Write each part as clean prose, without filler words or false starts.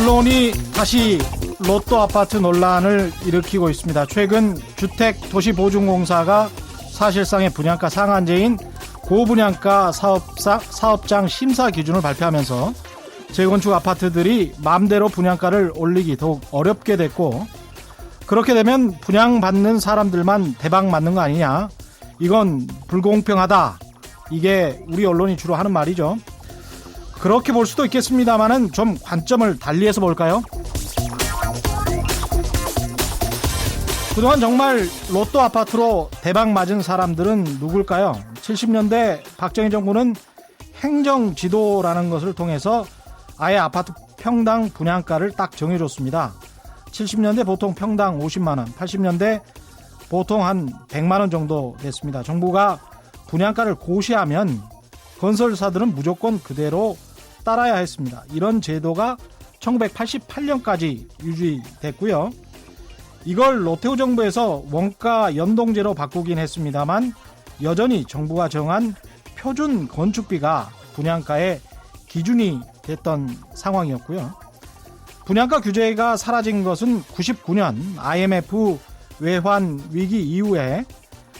언론이 다시 로또 아파트 논란을 일으키고 있습니다. 최근 주택도시보증공사가 사실상의 분양가 상한제인 고분양가 사업장 심사 기준을 발표하면서 재건축 아파트들이 마음대로 분양가를 올리기 더욱 어렵게 됐고, 그렇게 되면 분양받는 사람들만 대박 맞는 거 아니냐, 이건 불공평하다, 이게 우리 언론이 주로 하는 말이죠. 그렇게 볼 수도 있겠습니다만은 좀 관점을 달리해서 볼까요? 그동안 정말 로또 아파트로 대박 맞은 사람들은 누굴까요? 70년대 박정희 정부는 행정지도라는 것을 통해서 아예 아파트 평당 분양가를 딱 정해줬습니다. 70년대 보통 평당 50만 원, 80년대 보통 한 100만 원 정도 됐습니다. 정부가 분양가를 고시하면 건설사들은 무조건 그대로 따라야 했습니다. 이런 제도가 1988년까지 유지됐고요. 이걸 노태우 정부에서 원가 연동제로 바꾸긴 했습니다만 여전히 정부가 정한 표준 건축비가 분양가의 기준이 됐던 상황이었고요. 분양가 규제가 사라진 것은 99년 IMF 외환 위기 이후에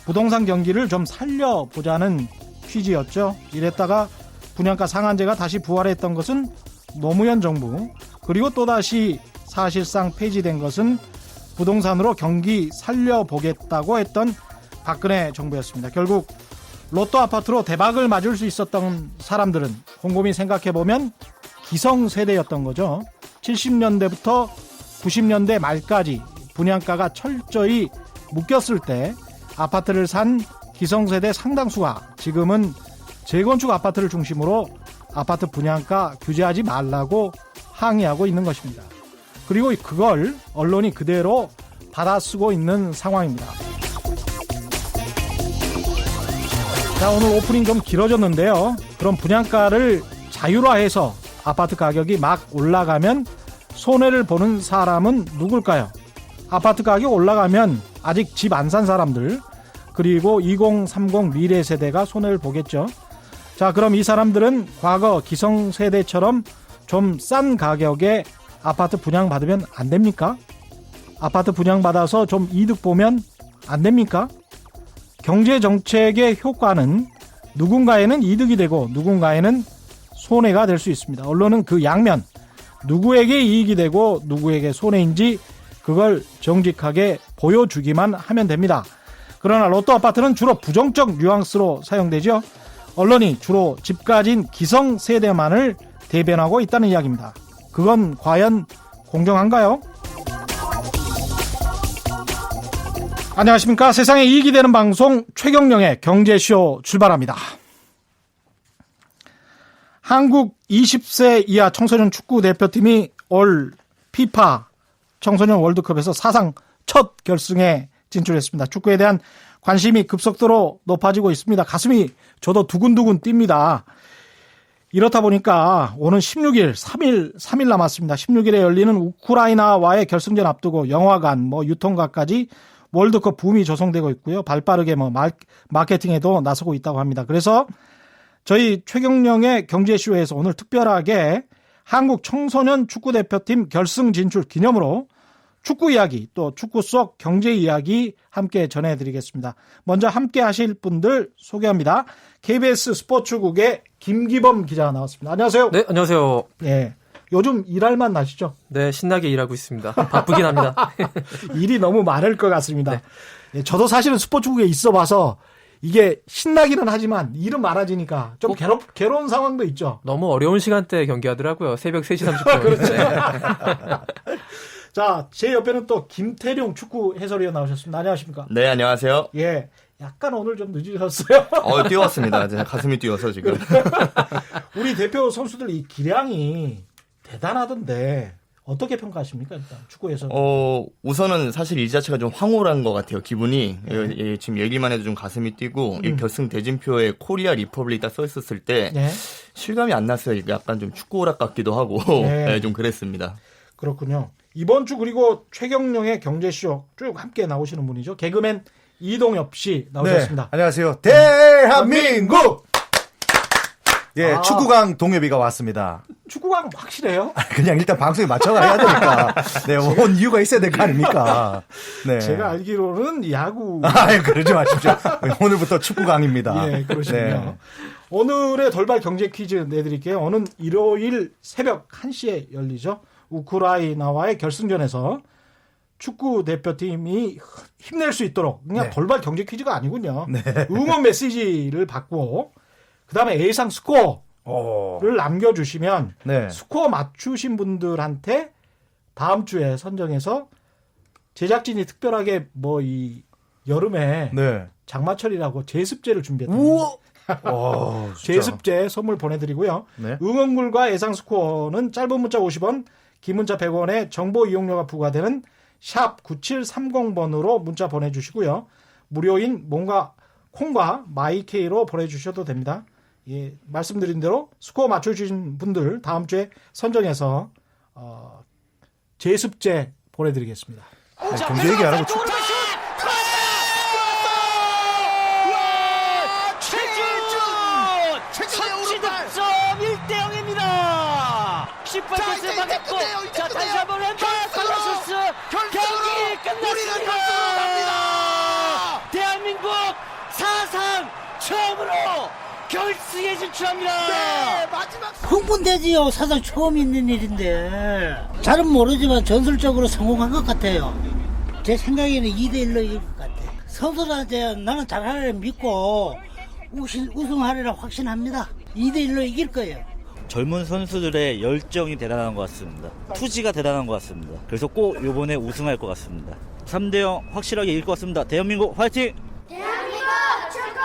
부동산 경기를 좀 살려보자는 취지였죠. 이랬다가 분양가 상한제가 다시 부활했던 것은 노무현 정부, 그리고 또다시 사실상 폐지된 것은 부동산으로 경기 살려보겠다고 했던 박근혜 정부였습니다. 결국 로또 아파트로 대박을 맞을 수 있었던 사람들은 곰곰이 생각해보면 기성세대였던 거죠. 70년대부터 90년대 말까지 분양가가 철저히 묶였을 때 아파트를 산 기성세대 상당수가 지금은 재건축 아파트를 중심으로 아파트 분양가 규제하지 말라고 항의하고 있는 것입니다. 그리고 그걸 언론이 그대로 받아쓰고 있는 상황입니다. 자, 오늘 오프닝 좀 길어졌는데요. 그럼 분양가를 자율화해서 아파트 가격이 막 올라가면 손해를 보는 사람은 누굴까요? 아파트 가격 올라가면 아직 집 안 산 사람들, 그리고 2030 미래 세대가 손해를 보겠죠. 자, 그럼 이 사람들은 과거 기성세대처럼 좀 싼 가격에 아파트 분양받으면 안 됩니까? 아파트 분양받아서 좀 이득 보면 안 됩니까? 경제정책의 효과는 누군가에는 이득이 되고 누군가에는 손해가 될 수 있습니다. 언론은 그 양면, 누구에게 이익이 되고 누구에게 손해인지 그걸 정직하게 보여주기만 하면 됩니다. 그러나 로또 아파트는 주로 부정적 뉘앙스로 사용되죠. 언론이 주로 집 가진 기성세대만을 대변하고 있다는 이야기입니다. 그건 과연 공정한가요? 안녕하십니까. 세상에 이익이 되는 방송 최경영의 경제쇼 출발합니다. 한국 20세 이하 청소년 축구 대표팀이 올 피파 청소년 월드컵에서 사상 첫 결승에 진출했습니다. 축구에 대한 관심이 급속도로 높아지고 있습니다. 가슴이 저도 두근두근 뜁니다. 이렇다 보니까 오는 16일, 3일 남았습니다. 16일에 열리는 우크라이나와의 결승전 앞두고 영화관, 유통가까지 월드컵 붐이 조성되고 있고요. 발빠르게 마케팅에도 나서고 있다고 합니다. 그래서 저희 최경영의 경제쇼에서 오늘 특별하게 한국 청소년 축구대표팀 결승 진출 기념으로 축구 이야기, 또 축구 속 경제 이야기 함께 전해드리겠습니다. 먼저 함께 하실 분들 소개합니다. KBS 스포츠국의 김기범 기자 나왔습니다. 안녕하세요. 네, 안녕하세요. 예. 요즘 일할 만 나시죠? 네, 신나게 일하고 있습니다. 바쁘긴 합니다. 일이 너무 많을 것 같습니다. 네. 예, 저도 사실은 스포츠국에 있어 봐서 이게 신나기는 하지만 일은 많아지니까 좀 괴로운 상황도 있죠. 너무 어려운 시간대에 경기하더라고요. 새벽 3시 30분. 그렇죠. 자, 제 옆에는 또 김태룡 축구 해설위원 나오셨습니다. 안녕하십니까? 네, 안녕하세요. 예. 약간 오늘 좀 늦으셨어요. 뛰어왔습니다. 가슴이 뛰어서 지금. 우리 대표 선수들 이 기량이 대단하던데 어떻게 평가하십니까? 일단 축구에서. 우선은 사실 이 자체가 좀 황홀한 것 같아요. 기분이. 지금 얘기만 해도 좀 가슴이 뛰고 이 결승 대진표에 코리아 리퍼블릭 딱 써 있었을 때 네. 실감이 안 났어요. 약간 좀 축구 오락 같기도 하고 네. 좀 그랬습니다. 그렇군요. 이번 주 그리고 최경영의 경제쇼 쭉 함께 나오시는 분이죠. 개그맨 이동엽 씨 나오셨습니다. 네, 안녕하세요. 대한민국! 예, 축구강 동엽이가 왔습니다. 축구가 확실해요? 그냥 일단 방송에 맞춰가야 되니까. 네, 온 이유가 있어야 될 거 아닙니까? 네. 제가 알기로는 야구. 그러지 마십시오. 오늘부터 축구 강입니다. 예, 그러시군요. 네. 오늘의 돌발 경제 퀴즈 내드릴게요. 오는 일요일 새벽 1시에 열리죠. 우크라이나와의 결승전에서 축구 대표팀이 힘낼 수 있도록 그냥 네. 돌발 경제 퀴즈가 아니군요. 응원 메시지를 받고 그다음에 예상 스코어를 남겨주시면 네. 스코어 맞추신 분들한테 다음 주에 선정해서 제작진이 특별하게 뭐 이 여름에 네. 장마철이라고 제습제를 준비했다. 진짜. 제습제 선물 보내드리고요. 네. 응원글과 예상 스코어는 짧은 문자 50원, 긴 문자 100원에 정보 이용료가 부과되는 샵 9730번으로 문자 보내주시고요. 무료인 뭔가 콩과 마이케이로 보내주셔도 됩니다. 예, 말씀드린 대로 스코어 맞춰주신 분들 다음 주에 선정해서 제습제 보내드리겠습니다. 네, 경제 얘기 안 하고 축구. 선취 득점 1대0입니다. 18개째 막았고 자 다시 한번 왼발 칼라수스 경기 끝났습니다. 대한민국 사상 처음으로 결승에 진출합니다. 흥분되지요. 사상 처음 있는 일인데 잘은 모르지만 전술적으로 성공한 것 같아요. 제 생각에는 2대1로 이길 것 같아. 선수들한테 나는 잘하리라 믿고 우승하리라 확신합니다. 2대1로 이길 거예요. 젊은 선수들의 열정이 대단한 것 같습니다. 투지가 대단한 것 같습니다. 그래서 꼭 이번에 우승할 것 같습니다. 3대0 확실하게 이길 것 같습니다. 대한민국 화이팅! 대한민국 축구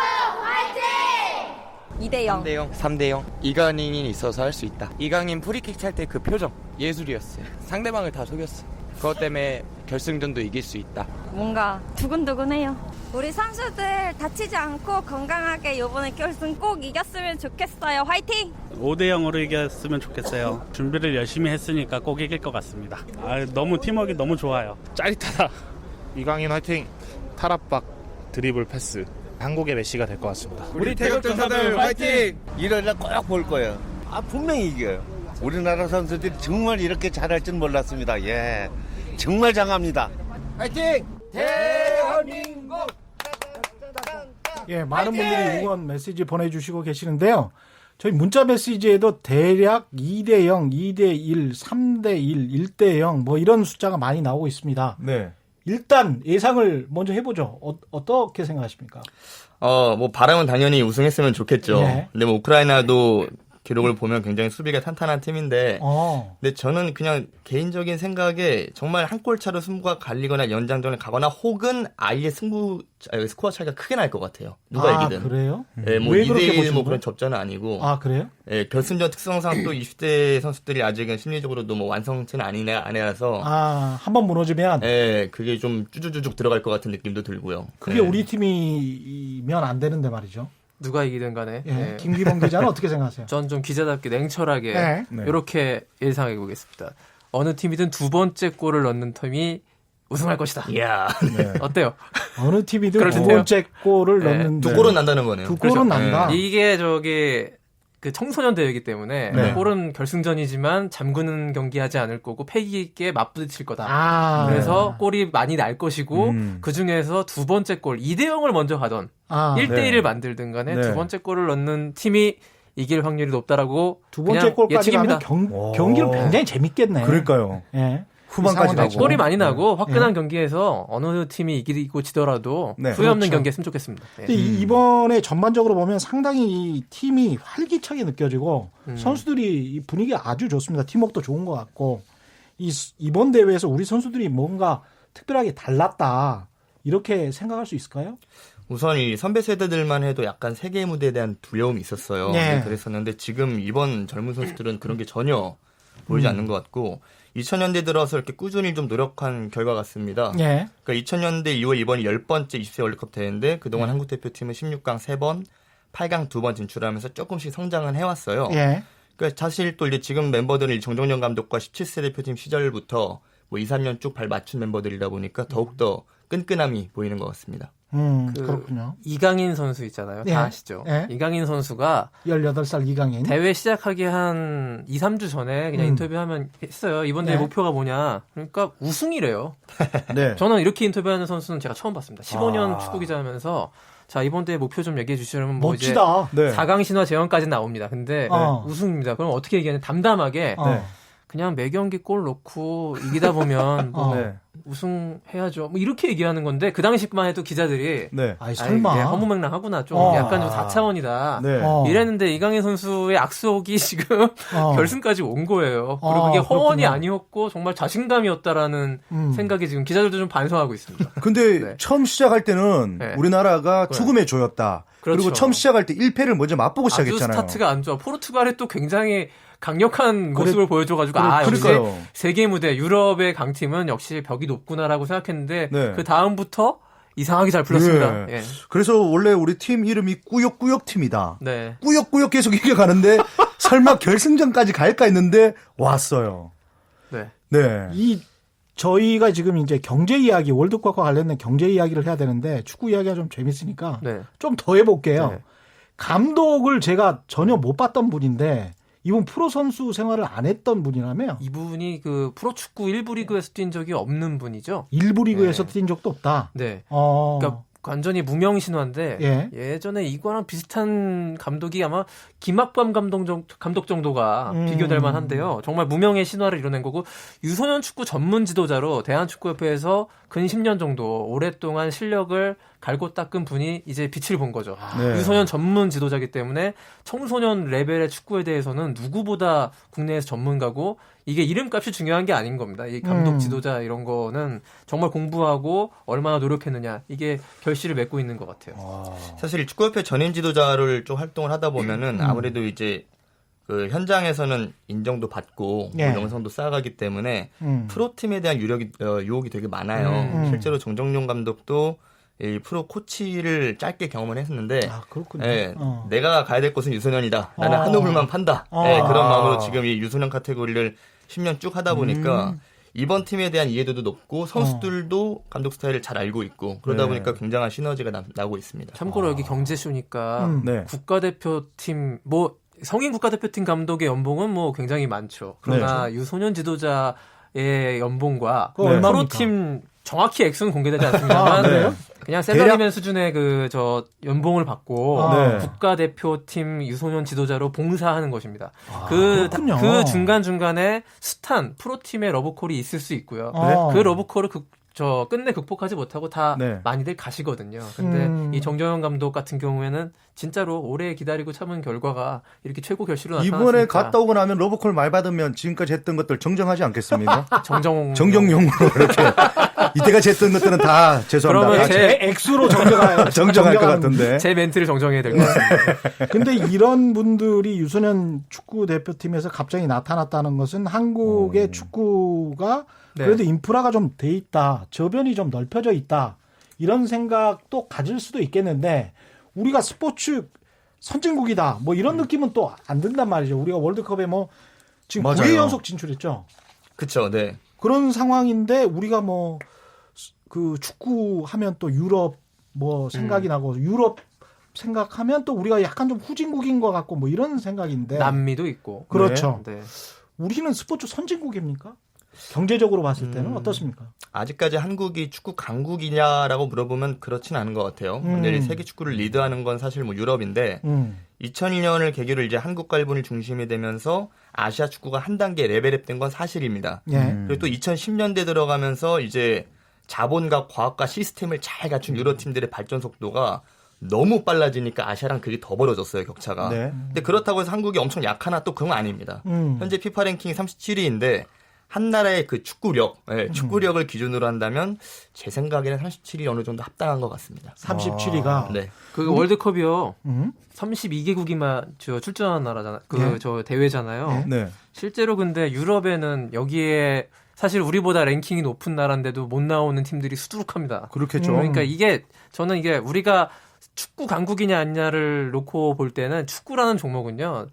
화이팅! 2대0. 3대0. 이강인이 있어서 할 수 있다. 이강인 프리킥 찰 때 그 표정 예술이었어요. 상대방을 다 속였어. 그것 때문에 결승전도 이길 수 있다. 뭔가 두근두근해요. 우리 선수들 다치지 않고 건강하게 이번에 결승 꼭 이겼으면 좋겠어요. 화이팅! 5대0으로 이겼으면 좋겠어요. 준비를 열심히 했으니까 꼭 이길 것 같습니다. 너무 팀워크가 너무 좋아요. 짜릿하다. 이강인 화이팅. 탈압박 드리블 패스. 한국의 메시가 될 것 같습니다. 우리 태극 전사들 화이팅! 일요일날 꼭 볼 거예요. 분명히 이겨요. 우리나라 선수들이 정말 이렇게 잘할 줄 몰랐습니다. 예, 정말 장합니다. 화이팅! 대한민국! 예, 많은 분들이 응원 메시지 보내주시고 계시는데요. 저희 문자 메시지에도 대략 2대0, 2대1, 3대1, 1대0 뭐 이런 숫자가 많이 나오고 있습니다. 네. 일단 예상을 먼저 해보죠. 어떻게 생각하십니까? 뭐 바람은 당연히 우승했으면 좋겠죠. 네. 근데 뭐 우크라이나도 기록을 보면 굉장히 수비가 탄탄한 팀인데, 근데 저는 그냥 개인적인 생각에 정말 한 골 차로 승부가 갈리거나 연장전에 가거나 혹은 아예 스코어 차이가 크게 날 것 같아요. 누가 이기든. 그래요? 예, 뭐 왜 그렇게 2대1 보시는 뭐 거예요? 그런 접전은 아니고. 그래요? 예, 결승전 특성상 또 20대 선수들이 아직은 심리적으로도 뭐 완성체는 아니라서. 한번 무너지면. 예, 그게 좀 쭈쭈쭈쭉 들어갈 것 같은 느낌도 들고요. 그게 우리 팀이면 안 되는데 말이죠. 누가 이기든 간에. 예, 김기범 기자는 어떻게 생각하세요? 전 좀 기자답게 냉철하게 이렇게 예상해 보겠습니다. 어느 팀이든 두 번째 골을 넣는 팀이 우승할 것이다. 이야. 어때요? 어느 팀이든 그럴 두 듯해요. 번째 골을 넣는데 두 골은 난다는 거네요. 두 골은 난다. 이게 그 청소년 대회이기 때문에 골은 결승전이지만 잠그는 경기하지 않을 거고 패기 있게 맞부딪힐 거다. 그래서 골이 많이 날 것이고 그 중에서 두 번째 골 2대0을 먼저 가던 1대1을 만들든 간에 두 번째 골을 넣는 팀이 이길 확률이 높다라고 두 번째 골까지 예측입니다. 가면 경기를 굉장히 재밌겠네. 그러니까요. 예. 후반까지 가고. 골이 많이 나고 화끈한 경기에서 어느 팀이 이기고 지더라도 후회 없는 경기했으면 좋겠습니다. 근데 이번에 전반적으로 보면 상당히 이 팀이 활기차게 느껴지고 선수들이 이 분위기 아주 좋습니다. 팀워크도 좋은 것 같고 이번 대회에서 우리 선수들이 뭔가 특별하게 달랐다 이렇게 생각할 수 있을까요? 우선 이 선배 세대들만 해도 약간 세계 무대에 대한 두려움이 있었어요. 그랬었는데 지금 이번 젊은 선수들은 그런 게 전혀 보이지 않는 것 같고 2000년대 들어서 이렇게 꾸준히 좀 노력한 결과 같습니다. 그러니까 2000년대 이후에 이번이 10번째 20세 월드컵 대회인데 그동안 한국 대표팀은 16강 3번, 8강 2번 진출하면서 조금씩 성장은 해왔어요. 그러니까 사실 또 이제 지금 멤버들은 정종영 감독과 17세 대표팀 시절부터 뭐 2, 3년 쭉 발 맞춘 멤버들이다 보니까 더욱더 끈끈함이 보이는 것 같습니다. 그렇군요. 이강인 선수 있잖아요. 네. 다 아시죠? 네. 이강인 선수가 18살 이강인. 대회 시작하기 한 2, 3주 전에 그냥 인터뷰하면 했어요. 이번 대회 네. 목표가 뭐냐? 그러니까 우승이래요. 네. 저는 이렇게 인터뷰하는 선수는 제가 처음 봤습니다. 15년 축구 기자하면서 자, 이번 대회 목표 좀 얘기해 주시려면 뭐 멋지다. 이제 네. 4강 신화 재원까지 나옵니다. 근데 우승입니다. 그럼 어떻게 얘기하냐? 담담하게 그냥 매 경기 골 넣고 이기다 보면 뭐 네. 우승해야죠. 뭐 이렇게 얘기하는 건데 그 당시만 해도 기자들이 네. 아이 설마. 허무맹랑하구나. 좀 약간 좀 4차원이다. 네. 이랬는데 이강인 선수의 악수옥이 지금 결승까지 온 거예요. 그리고 그게 허언이 아니었고 정말 자신감이었다라는 생각이 지금 기자들도 좀 반성하고 있습니다. 근데 네. 처음 시작할 때는 네. 우리나라가 죽음의 조였다. 그렇죠. 그리고 처음 시작할 때 1패를 먼저 맛보고 시작했잖아요. 아주 스타트가 안 좋아. 포르투갈이 또 굉장히 강력한 모습을 보여줘가지고 역시 그러니까요. 세계 무대 유럽의 강팀은 역시 벽이 높구나라고 생각했는데 네. 그 다음부터 이상하게 잘 풀렸습니다. 예. 예. 그래서 원래 우리 팀 이름이 꾸역꾸역 팀이다. 네. 꾸역꾸역 계속 이겨가는데 설마 결승전까지 갈까 했는데 왔어요. 네. 네. 저희가 지금 이제 경제 이야기, 월드컵과 관련된 경제 이야기를 해야 되는데 축구 이야기가 좀 재밌으니까 좀 더 해볼게요. 네. 감독을 제가 전혀 못 봤던 분인데 이분 프로 선수 생활을 안 했던 분이라며? 이분이 그 프로축구 1부 리그에서 뛴 적이 없는 분이죠. 1부 리그에서 뛴 적도 없다. 네. 그러니까 완전히 무명신화인데 예전에 이거랑 비슷한 감독이 아마 김학범 감독 정도가 비교될 만한데요. 정말 무명의 신화를 이뤄낸 거고 유소년 축구 전문 지도자로 대한축구협회에서 근 10년 정도 오랫동안 실력을 갈고 닦은 분이 이제 빛을 본 거죠. 네. 유소년 전문 지도자이기 때문에 청소년 레벨의 축구에 대해서는 누구보다 국내에서 전문가고 이게 이름값이 중요한 게 아닌 겁니다. 이 감독 지도자 이런 거는 정말 공부하고 얼마나 노력했느냐 이게 결실을 맺고 있는 것 같아요. 사실 축구협회 전임 지도자를 좀 활동을 하다 보면은 아무래도 이제 그 현장에서는 인정도 받고 뭐 영상도 쌓아가기 때문에 프로팀에 대한 유혹이 되게 많아요. 실제로 정정용 감독도 이 프로 코치를 짧게 경험을 했었는데 그렇군요. 내가 가야 될 곳은 유소년이다. 나는 한 우물만 판다. 그런 마음으로 지금 이 유소년 카테고리를 10년 쭉 하다 보니까 이번 팀에 대한 이해도도 높고 선수들도 감독 스타일을 잘 알고 있고 그러다 보니까 굉장한 시너지가 나고 있습니다. 참고로 여기 경제쇼니까 국가대표팀 뭐 성인 국가대표팀 감독의 연봉은 뭐 굉장히 많죠. 그러나 유소년 지도자의 연봉과 프로팀 정확히 액수는 공개되지 않습니다만 그냥 셀러리맨 수준의 그 저 연봉을 받고 국가대표팀 유소년 지도자로 봉사하는 것입니다. 그 중간중간에 숱한 프로팀의 러브콜이 있을 수 있고요. 그 러브콜을 끝내 극복하지 못하고 다 많이들 가시거든요. 근데 이 정정영 감독 같은 경우에는 진짜로 오래 기다리고 참은 결과가 이렇게 최고 결실로 나타났으니까 이번에 갔다 오고 나면 러브콜 말 받으면 지금까지 했던 것들 정정하지 않겠습니까? 정정용으로 이렇게 이때까지 했던 것들은 다 죄송합니다. 그러면 제 액수로 정정할 것 같은데. 제 멘트를 정정해야 될 것 같습니다. 근데 이런 분들이 유소년 축구 대표팀에서 갑자기 나타났다는 것은 한국의 축구가 그래도 인프라가 좀 돼 있다. 저변이 좀 넓혀져 있다. 이런 생각도 가질 수도 있겠는데 우리가 스포츠 선진국이다. 뭐 이런 느낌은 또 안 든단 말이죠. 우리가 월드컵에 뭐 지금 9회 연속 진출했죠. 그렇죠. 네. 그런 상황인데 우리가 뭐 그 축구 하면 또 유럽 뭐 생각이 나고 유럽 생각하면 또 우리가 약간 좀 후진국인 것 같고 뭐 이런 생각인데 남미도 있고 그렇죠. 네. 우리는 스포츠 선진국입니까? 경제적으로 봤을 때는 어떻습니까? 아직까지 한국이 축구 강국이냐라고 물어보면 그렇진 않은 것 같아요. 근데 세계 축구를 리드하는 건 사실 뭐 유럽인데 2002년을 계기로 이제 한국과 일본이 중심이 되면서 아시아 축구가 한 단계 레벨업된 건 사실입니다. 그리고 또 2010년대 들어가면서 이제 자본과 과학과 시스템을 잘 갖춘 유럽 팀들의 발전 속도가 너무 빨라지니까 아시아랑 그게 더 벌어졌어요, 격차가. 근데 그렇다고 해서 한국이 엄청 약하나 또 그건 아닙니다. 현재 피파 랭킹이 37위인데 한 나라의 그 축구력을 기준으로 한다면 제 생각에는 37위 어느 정도 합당한 것 같습니다. 37위가 네. 그 월드컵이요. 32개국이만 출전한 나라잖아요. 저 대회잖아요. 실제로 근데 유럽에는 여기에 사실 우리보다 랭킹이 높은 나라인데도 못 나오는 팀들이 수두룩합니다. 그렇겠죠. 그러니까 저는 이게 우리가 축구 강국이냐 아니냐를 놓고 볼 때는 축구라는 종목은요.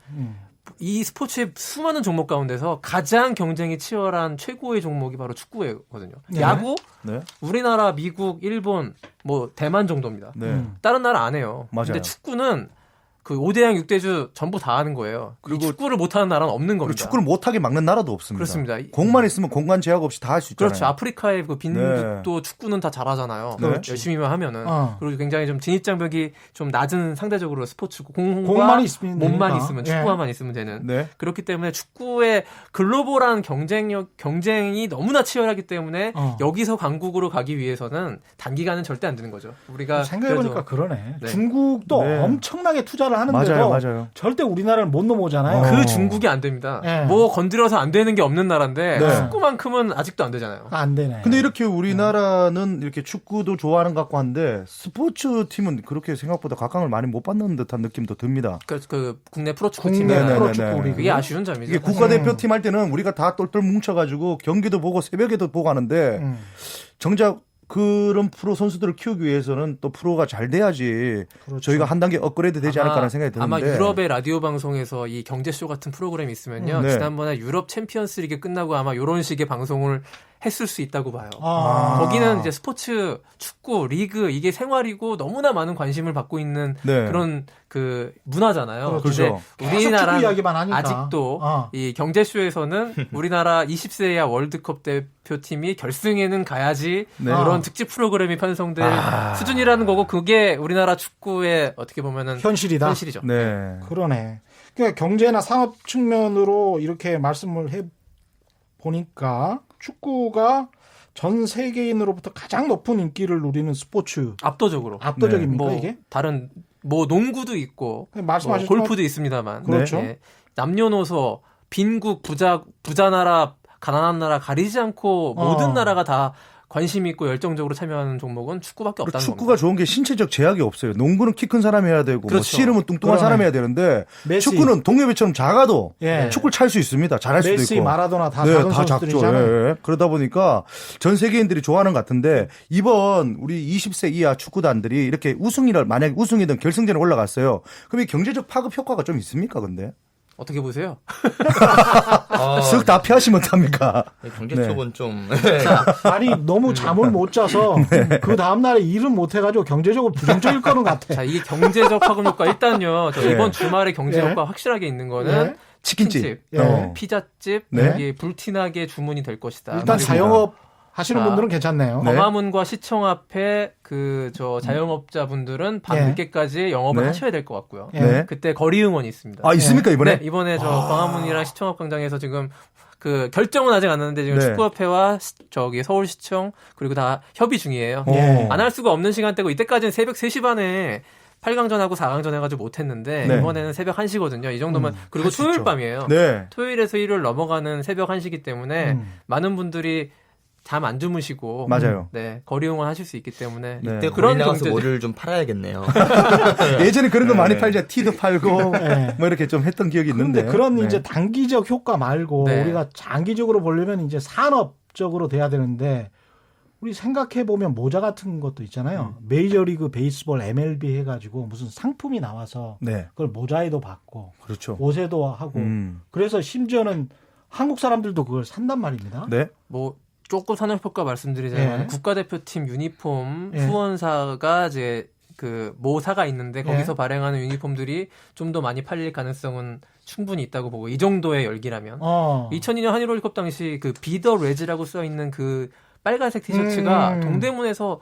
이 스포츠의 수많은 종목 가운데서 가장 경쟁이 치열한 최고의 종목이 바로 축구거든요. 네. 야구, 네. 우리나라, 미국, 일본, 뭐 대만 정도입니다. 네. 다른 나라 안 해요. 맞아요. 근데 축구는 그 5대양 6대주 전부 다 하는 거예요. 그리고 축구를 못하는 나라는 없는 겁니다. 축구를 못하게 막는 나라도 없습니다. 그렇습니다. 공만 있으면 공간 제약 없이 다 할 수 있잖아요. 그렇죠. 아프리카의 그 빈민국도 축구는 다 잘하잖아요. 그렇죠. 열심히만 하면은. 그리고 굉장히 좀 진입장벽이 좀 낮은 상대적으로 스포츠고 공만 있으면 몸만 되니까. 있으면 축구만 있으면 되는. 네. 그렇기 때문에 축구의 글로벌한 경쟁이 너무나 치열하기 때문에 여기서 강국으로 가기 위해서는 단기간은 절대 안 되는 거죠. 우리가 생각해보니까 그러네. 네. 중국도 네. 엄청나게 투자를 하는데도 맞아요. 절대 우리나라를 못 넘어오잖아요. 그 중국이 안 됩니다. 네. 뭐 건드려서 안 되는 게 없는 나라인데 네. 축구만큼은 아직도 안 되잖아요. 안 되네. 근데 이렇게 우리나라는 이렇게 축구도 좋아하는 것 같고 한데 스포츠 팀은 그렇게 생각보다 각광을 많이 못 받는 듯한 느낌도 듭니다. 그 국내 프로축구 국내 팀이 프로축구 리그. 그게 아쉬운 점이죠. 이게 국가대표팀 할 때는 우리가 다 똘똘 뭉쳐가지고 경기도 보고 새벽에도 보고 하는데 정작 그런 프로 선수들을 키우기 위해서는 또 프로가 잘 돼야지 그렇죠. 저희가 한 단계 업그레이드 되지 않을까라는 생각이 드는데 아마 유럽의 라디오 방송에서 이 경제쇼 같은 프로그램이 있으면요. 네. 지난번에 유럽 챔피언스 리그 끝나고 아마 이런 식의 방송을 했을 수 있다고 봐요. 아. 거기는 이제 스포츠, 축구, 리그 이게 생활이고 너무나 많은 관심을 받고 있는 네. 그런 그 문화잖아요. 그렇죠. 근데 우리나라 축구 이야기만 하니까. 아직도 이 경제쇼에서는 우리나라 20세 이하 월드컵 대표팀이 결승에는 가야지 네. 그런 특집 프로그램이 편성될 수준이라는 거고 그게 우리나라 축구의 어떻게 보면은 현실이다. 현실이죠. 네. 그러네. 그러니까 경제나 상업 측면으로 이렇게 말씀을 해 보니까 축구가 전 세계인으로부터 가장 높은 인기를 누리는 스포츠. 압도적입니까 뭐 이게? 다른 뭐 농구도 있고 말씀하셨지만 뭐 골프도 있습니다만 그렇죠. 예. 남녀노소 빈국 부자 나라 가난한 나라 가리지 않고 모든 나라가 다 관심 있고 열정적으로 참여하는 종목은 축구밖에 없다는 축구가 겁니다. 좋은 게 신체적 제약이 없어요. 농구는 키 큰 사람이 해야 되고, 그렇죠. 뭐 씨름은 뚱뚱한 그러네. 사람이 해야 되는데, 메시. 축구는 동료배처럼 작아도 예. 축구를 찰 수 있습니다. 잘할 수도 메시, 있고. 마라도나 다 네, 작은 다 작죠. 선수들이잖아요. 예, 예. 그러다 보니까 전 세계인들이 좋아하는 것 같은데 이번 우리 20세 이하 축구단들이 이렇게 만약에 우승이든 결승전에 올라갔어요. 그럼 이 경제적 파급 효과가 좀 있습니까, 근데? 어떻게 보세요? 쓱 다 피하시면 어떡합니까? 경제 쪽은 좀. 아니, 너무 잠을 못 자서 그 다음날에 일은 못 해가지고 경제적으로 부정적일 거는 같아. 자, 이게 경제적 파급 효과 일단요. 저 네. 이번 주말에 경제 네. 효과 확실하게 있는 거는 네. 치킨집, 네. 피자집, 네. 이게 불티나게 주문이 될 것이다. 일단 그리고 자영업 하시는 분들은 괜찮네요. 광화문과 시청 앞에 자영업자분들은 밤 네. 늦게까지 영업을 네. 하셔야 될 것 같고요. 네. 그때 거리 응원이 있습니다. 아, 있습니까, 이번에? 네, 이번에 광화문이랑 시청업 광장에서 지금 그 결정은 아직 안 났는데 지금 네. 축구협회와 서울시청 그리고 다 협의 중이에요. 네. 안 할 수가 없는 시간대고 이때까지는 새벽 3시 반에 8강전하고 4강전 해가지고 못했는데 네. 이번에는 새벽 1시거든요. 이 정도면 그리고 할수 토요일 있죠. 밤이에요. 네. 토요일에서 일요일 넘어가는 새벽 1시기 때문에 많은 분들이 잠 안 주무시고 맞아요. 네, 거리 응원 하실 수 있기 때문에 네. 이때 그런 거리 나가서 경제 뭐를 좀 팔아야겠네요. 예전에 그런 거 많이 네. 팔자 티도 팔고 네. 뭐 이렇게 좀 했던 기억이 있는데. 근데 그런 네. 이제 단기적 효과 말고 네. 우리가 장기적으로 보려면 이제 산업적으로 돼야 되는데 우리 생각해 보면 모자 같은 것도 있잖아요. 메이저리그 베이스볼 MLB 해가지고 무슨 상품이 나와서 네. 그걸 모자에도 받고 그렇죠. 옷에도 하고 그래서 심지어는 한국 사람들도 그걸 산단 말입니다. 네. 뭐 조금 산업효과 말씀드리자면 예. 국가대표팀 유니폼 예. 후원사가 이제 그 모사가 있는데 거기서 예. 발행하는 유니폼들이 좀 더 많이 팔릴 가능성은 충분히 있다고 보고 이 정도의 열기라면 2002년 한일 월드컵 당시 그 비더 레즈라고 써 있는 그 빨간색 티셔츠가 동대문에서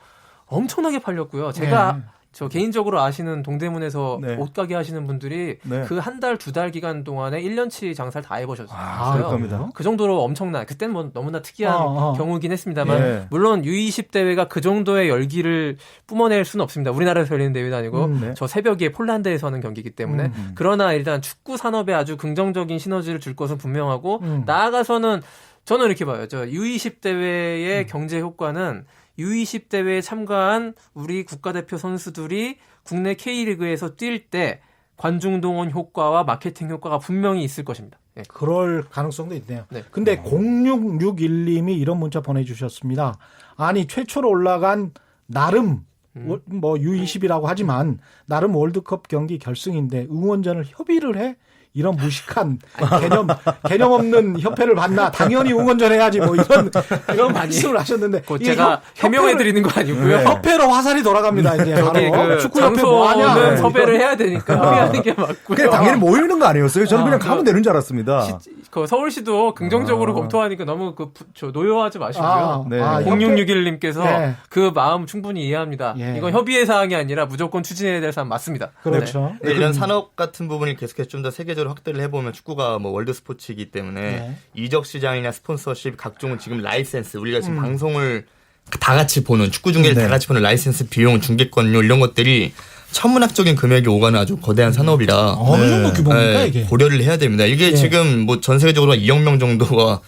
엄청나게 팔렸고요. 제가 저 개인적으로 아시는 동대문에서 네. 옷가게 하시는 분들이 네. 그 한 달, 두 달 기간 동안에 1년치 장사를 다 해보셨어요. 그럴 겁니다. 그 정도로 엄청난, 그때는 뭐 너무나 특이한 경우이긴 했습니다만, 예. 물론 U20 대회가 그 정도의 열기를 뿜어낼 수는 없습니다. 우리나라에서 열리는 대회도 아니고, 네. 저 새벽에 폴란드에서 하는 경기이기 때문에, 그러나 일단 축구 산업에 아주 긍정적인 시너지를 줄 것은 분명하고, 나아가서는 저는 이렇게 봐요. 저 U20 대회의 경제 효과는 U20 대회에 참가한 우리 국가대표 선수들이 국내 K리그에서 뛸 때 관중 동원 효과와 마케팅 효과가 분명히 있을 것입니다. 예. 그럴 가능성도 있네요. 네. 근데 0661님이 이런 문자 보내주셨습니다. 아니 최초로 올라간 나름 뭐 U20이라고 하지만 나름 월드컵 경기 결승인데 응원전을 협의를 해 이런 무식한 개념 없는 협회를 봤나 당연히 응원전해야지 뭐 이런 말씀을 하셨는데 제가 해명해 드리는 거 아니고요. 협회로 화살이 돌아갑니다. 이제 바로 축구협회 장소는 섭외를 해야 되니까 협의하는 게 맞고요. 그냥 당연히 모이는 거 아니었어요? 저는 그냥 가면 되는 줄 알았습니다. 서울시도 긍정적으로 검토하니까 너무 노여워하지 마시고요. 0661님께서 네. 그 마음 충분히 이해합니다. 이건 협의의 사항이 아니라 무조건 추진해야 될 사항 맞습니다. 그렇죠. 네, 이런 산업 같은 부분을 계속해서 좀 더 세계적으로 확대를 해보면 축구가 뭐 월드 스포츠이기 때문에 이적 시장이나 스폰서십 각종 지금 라이센스 우리가 지금 방송을 다 같이 보는 축구 중계를 다 같이 보는 라이센스 비용, 중계권료 이런 것들이 천문학적인 금액이 오가는 아주 거대한 산업이라 어느 정도 규모입니까 이게? 고려를 해야 됩니다. 이게 지금 뭐 전 세계적으로 2억 명 정도가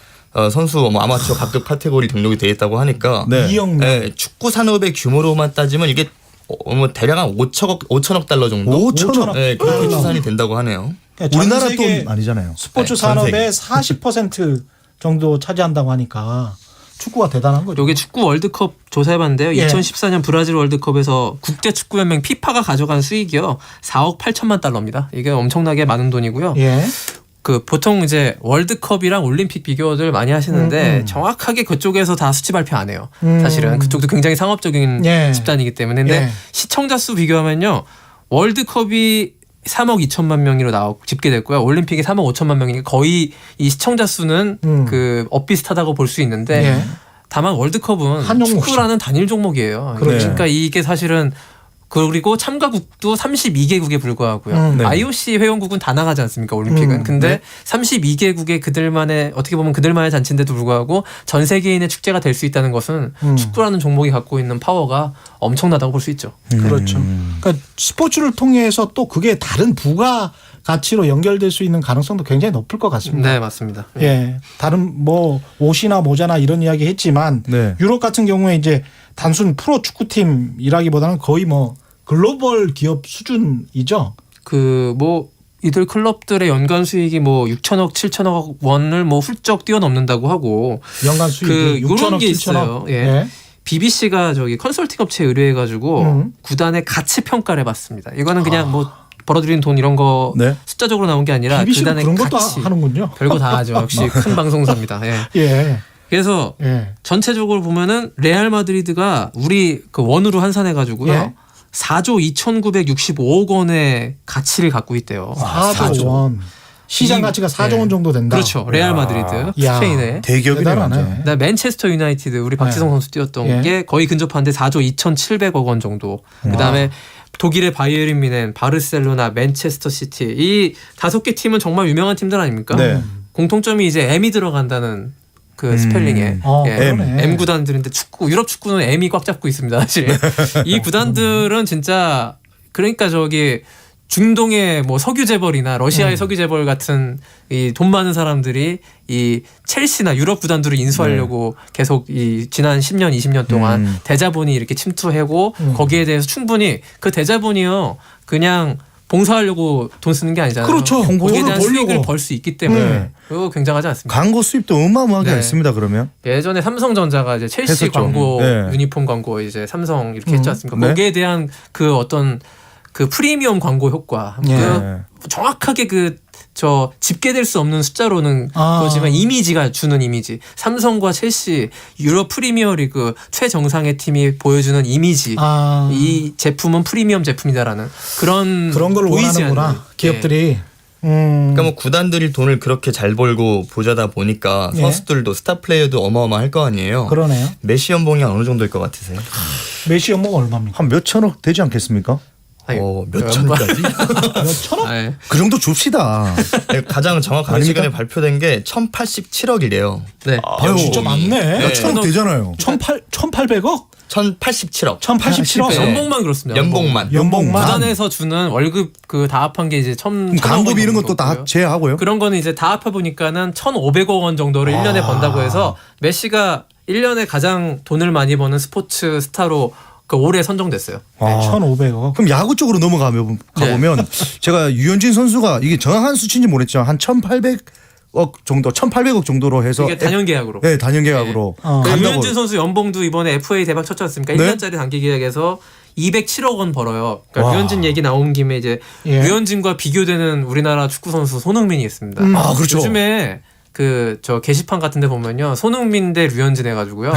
선수 뭐 아마추어 각급 카테고리 등록이 되어 있다고 하니까 2억 명. 축구 산업의 규모로만 따지면 이게 뭐 대략 한 5천억 달러 정도? 5천억? 네, 그렇게 추산이 된다고 하네요. 우리나라 돈 아니잖아요. 스포츠 산업의 40% 정도 차지한다고 하니까 축구가 대단한 거죠. 이게 축구 월드컵 조사해봤는데요. 2014년 브라질 월드컵에서 국제축구연맹 피파가 가져간 수익이요 4억 8천만 달러입니다. 이게 엄청나게 많은 돈이고요. 보통 이제 월드컵이랑 올림픽 비교들 많이 하시는데 정확하게 그쪽에서 다 수치 발표 안 해요. 사실은 그쪽도 굉장히 상업적인 집단이기 때문에. 근데 시청자 수 비교하면요. 월드컵이 3억 2천만 명으로 집계됐고요. 올림픽이 3억 5천만 명이니까 거의 이 시청자 수는 엇비슷하다고 볼 수 있는데 다만 월드컵은 축구라는 단일 종목이에요. 그러니까 이게 사실은 그리고 참가국도 32개국에 불과하고요. IOC 회원국은 다 나가지 않습니까? 올림픽은. 근데 32개국의 그들만의 어떻게 보면 그들만의 잔치인데도 불구하고 전 세계인의 축제가 될 수 있다는 것은 축구라는 종목이 갖고 있는 파워가 엄청나다고 볼 수 있죠. 그렇죠. 그러니까 스포츠를 통해서 또 그게 다른 부가 가치로 연결될 수 있는 가능성도 굉장히 높을 것 같습니다. 네, 맞습니다. 다른 뭐 옷이나 모자나 이런 이야기 했지만 유럽 같은 경우에 이제 단순 프로 축구팀이라기보다는 거의 뭐 글로벌 기업 수준이죠. 이들 클럽들의 연간 수익이 뭐 6천억, 7천억 원을 뭐 훌쩍 뛰어넘는다고 하고 연간 수익이 6천억, 이런 게 7천억. 있어요. BBC가 컨설팅 업체에 의뢰해가지고 구단의 가치 평가를 해봤습니다. 이거는 그냥 뭐 벌어들이는 돈 이런 거 숫자적으로 나온 게 아니라 BBC는 구단의 그런 것도 가치. 하는군요. 별거 다 하죠. 역시 큰 방송사입니다. 그래서 전체적으로 보면은 레알 마드리드가 우리 원으로 환산해가지고요. 4조 2,965억 원의 가치를 갖고 있대요. 4조 원. 시장 가치가 4조 원 정도 된다. 그렇죠. 레알 마드리드, 스페인의 대기업이네. 맨체스터 유나이티드 우리 박지성 선수 뛰었던 게 거의 근접한데 4조 2,700억 원 정도. 그다음에 독일의 바이에른 뮌헨, 바르셀로나, 맨체스터 시티 이 5개 팀은 정말 유명한 팀들 아닙니까? 공통점이 이제 M이 들어간다는 그 스펠링에 M 구단들인데 유럽 축구는 M이 꽉 잡고 있습니다. 사실 이 구단들은 진짜 그러니까 중동의 뭐 석유 재벌이나 러시아의 석유 재벌 같은 이 돈 많은 사람들이 이 첼시나 유럽 구단들을 인수하려고 계속 이 지난 10년, 20년 동안 대자본이 이렇게 침투하고 거기에 대해서 충분히 그 대자본이요 그냥 봉사하려고 돈 쓰는 게 아니잖아요. 그렇죠. 거기에 대한 수익을 벌 수 있기 때문에 그거 굉장하지 않습니까? 광고 수입도 어마어마하게 있습니다. 그러면 예전에 삼성전자가 이제 첼시 했었죠. 광고, 유니폼 광고 이제 삼성 이렇게 했지 않습니까? 거기에 대한 그 어떤 그 프리미엄 광고 효과, 정확하게 집계될 수 없는 숫자로는 그렇지만 이미지가 주는 이미지. 삼성과 첼시 유럽 프리미어리그 최정상의 팀이 보여주는 이미지. 이 제품은 프리미엄 제품이다라는 그런 걸 원하는구나. 기업들이. 그러니까 뭐 구단들이 돈을 그렇게 잘 벌고 보자다 보니까 선수들도 스타 플레이어도 어마어마할 거 아니에요. 그러네요. 메시 연봉이 어느 정도일 것 같으세요? 메시 연봉 얼마입니까? 한 몇 천억 되지 않겠습니까? 몇 천까지? 몇 천억? 그 정도 줍시다. 가장 정확한 시간에 발표된 게 1,087억이래요. 아유, 진짜 많네. 몇 천억 되잖아요. 1,800억? 1,087억. 1,087억. 연봉만 그렇습니다. 연봉만. 구단에서 주는 월급 다 합한 게 이제 광고비 이런 것도 다 제하고요. 그런 거는 이제 다 합해 보니까는 1,500억 원 정도를 1년에 번다고 해서 메시가 1년에 가장 돈을 많이 버는 스포츠 스타로 올해 선정됐어요. 1,500억. 그럼 야구 쪽으로 넘어가면 제가 유현진 선수가 이게 정확한 수치인지 모르겠지만 한 1,800억 정도로 해서 이게 단연 계약으로. 네, 단연 계약으로. 유현진 선수 연봉도 이번에 FA 대박 쳤지 않습니까? 1년짜리 단기 계약에서 207억 원 벌어요. 그러니까 류현진 얘기 나온 김에 이제 류현진과 비교되는 우리나라 축구 선수 손흥민이 있습니다. 그렇죠. 요즘에 저 게시판 같은 데 보면요. 손흥민 대 류현진 해가지고요.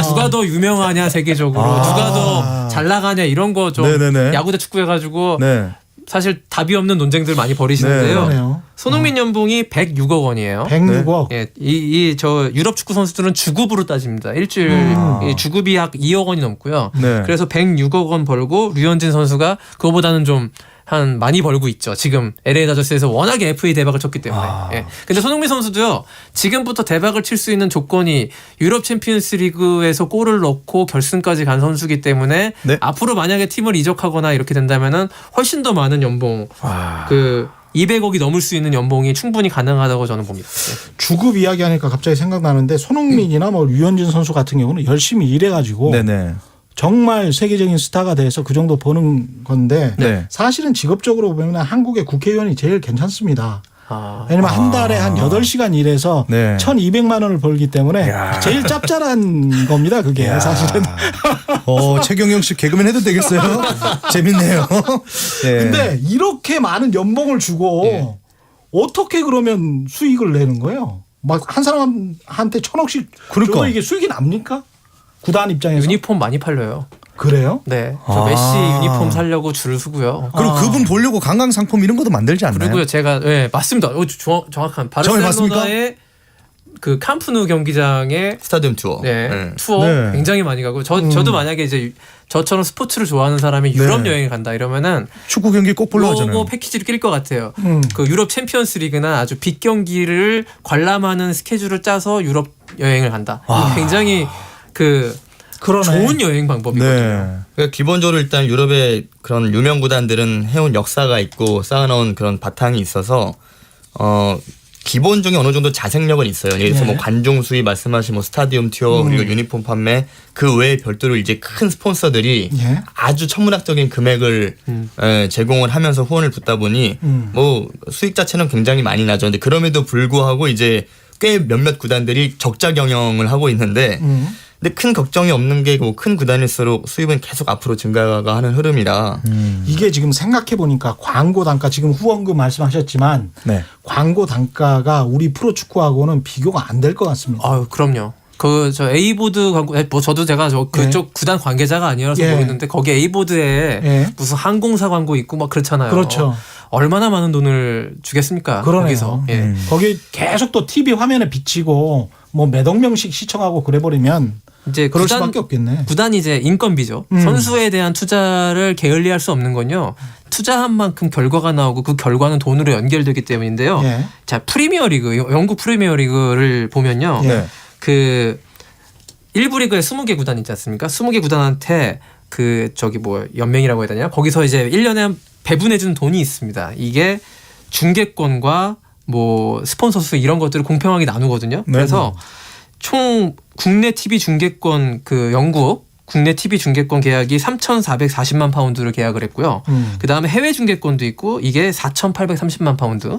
누가 더 유명하냐 세계적으로 누가 더 잘 나가냐 이런 거 좀 야구대 축구 해가지고 사실 답이 없는 논쟁들 많이 벌이시는데요. 손흥민 연봉이 106억 원이에요. 106억. 예, 저 유럽 축구 선수들은 주급으로 따집니다. 일주일 주급이 약 2억 원이 넘고요. 그래서 106억 원 벌고 류현진 선수가 그거보다는 좀 한 많이 벌고 있죠. 지금 LA 다저스에서 워낙에 FA 대박을 쳤기 때문에. 예. 근데 손흥민 선수도요. 지금부터 대박을 칠 수 있는 조건이 유럽 챔피언스 리그에서 골을 넣고 결승까지 간 선수기 때문에 앞으로 만약에 팀을 이적하거나 이렇게 된다면은 훨씬 더 많은 연봉 200억이 넘을 수 있는 연봉이 충분히 가능하다고 저는 봅니다. 네. 주급 이야기하니까 갑자기 생각나는데 손흥민이나 뭐 류현진 선수 같은 경우는 열심히 일해가지고 정말 세계적인 스타가 돼서 그 정도 버는 건데 사실은 직업적으로 보면 한국의 국회의원이 제일 괜찮습니다. 왜냐면 한 달에 한 8시간 일해서 1,200만 원을 벌기 때문에 제일 짭짤한 겁니다. 그게 사실은. 최경영 씨 개그맨 해도 되겠어요? 재밌네요. 근데 이렇게 많은 연봉을 주고 어떻게 그러면 수익을 내는 거예요? 막 한 사람한테 1,000억씩 줘도 이게 수익이 납니까? 구단 입장에서. 유니폼 많이 팔려요. 그래요? 네. 저 메시 유니폼 살려고 줄을 서고요. 그리고 그분 보려고 관광 상품 이런 것도 만들지 않나요? 그리고요. 제가 맞습니다. 정확한 바르셀로나의 그 캄프누 경기장의 스타디움 투어. 투어 굉장히 많이 가고 저도 만약에 이제 저처럼 스포츠를 좋아하는 사람이 유럽 여행을 간다 이러면은 축구 경기 꼭 보러 가잖아요. 요거 패키지를 낄 것 같아요. 그 유럽 챔피언스 리그나 아주 빅 경기를 관람하는 스케줄을 짜서 유럽 여행을 간다. 굉장히 좋은 여행 방법이거든요. 그러니까 기본적으로 일단 유럽의 그런 유명 구단들은 해온 역사가 있고 쌓아놓은 그런 바탕이 있어서 기본적인 어느 정도 자생력은 있어요. 예를 들어서 뭐 관중 수입 말씀하신 뭐 스타디움 투어 그리고 유니폼 판매 그 외에 별도로 이제 큰 스폰서들이 아주 천문학적인 금액을 제공을 하면서 후원을 붓다 보니 뭐 수익 자체는 굉장히 많이 나죠. 근데 그럼에도 불구하고 이제 꽤 몇몇 구단들이 적자 경영을 하고 있는데 근데 큰 걱정이 없는 게 큰 구단일수록 수입은 계속 앞으로 증가가 하는 흐름이라 이게 지금 생각해 보니까 광고 단가 지금 후원금 말씀하셨지만 광고 단가가 우리 프로축구하고는 비교가 안 될 것 같습니다. 그럼요. 저 A보드 광고 뭐 저도 제가 그쪽 구단 관계자가 아니라서 모르는데 거기 A보드에 무슨 항공사 광고 있고 막 그렇잖아요. 그렇죠. 얼마나 많은 돈을 주겠습니까? 그러네요. 거기서. 거기 계속 또 TV 화면에 비치고 뭐 몇억 명씩 시청하고 그래버리면 이제 그럴 수밖에 없겠네. 구단이 이제 인건비죠. 선수에 대한 투자를 게을리할 수 없는 건요. 투자한 만큼 결과가 나오고 그 결과는 돈으로 연결되기 때문인데요. 자, 프리미어리그 영국 프리미어리그를 보면요. 그 1부 리그에 20개 구단 있지 않습니까? 20개 구단한테 연맹이라고 해야 되냐? 거기서 이제 1년에 배분해 주는 돈이 있습니다. 이게 중계권과 뭐 스폰서 수 이런 것들을 공평하게 나누거든요. 그래서 총 국내 TV 중계권 영국 국내 TV 중계권 계약이 3,440만 파운드를 계약을 했고요. 그다음에 해외 중계권도 있고 이게 4,830만 파운드.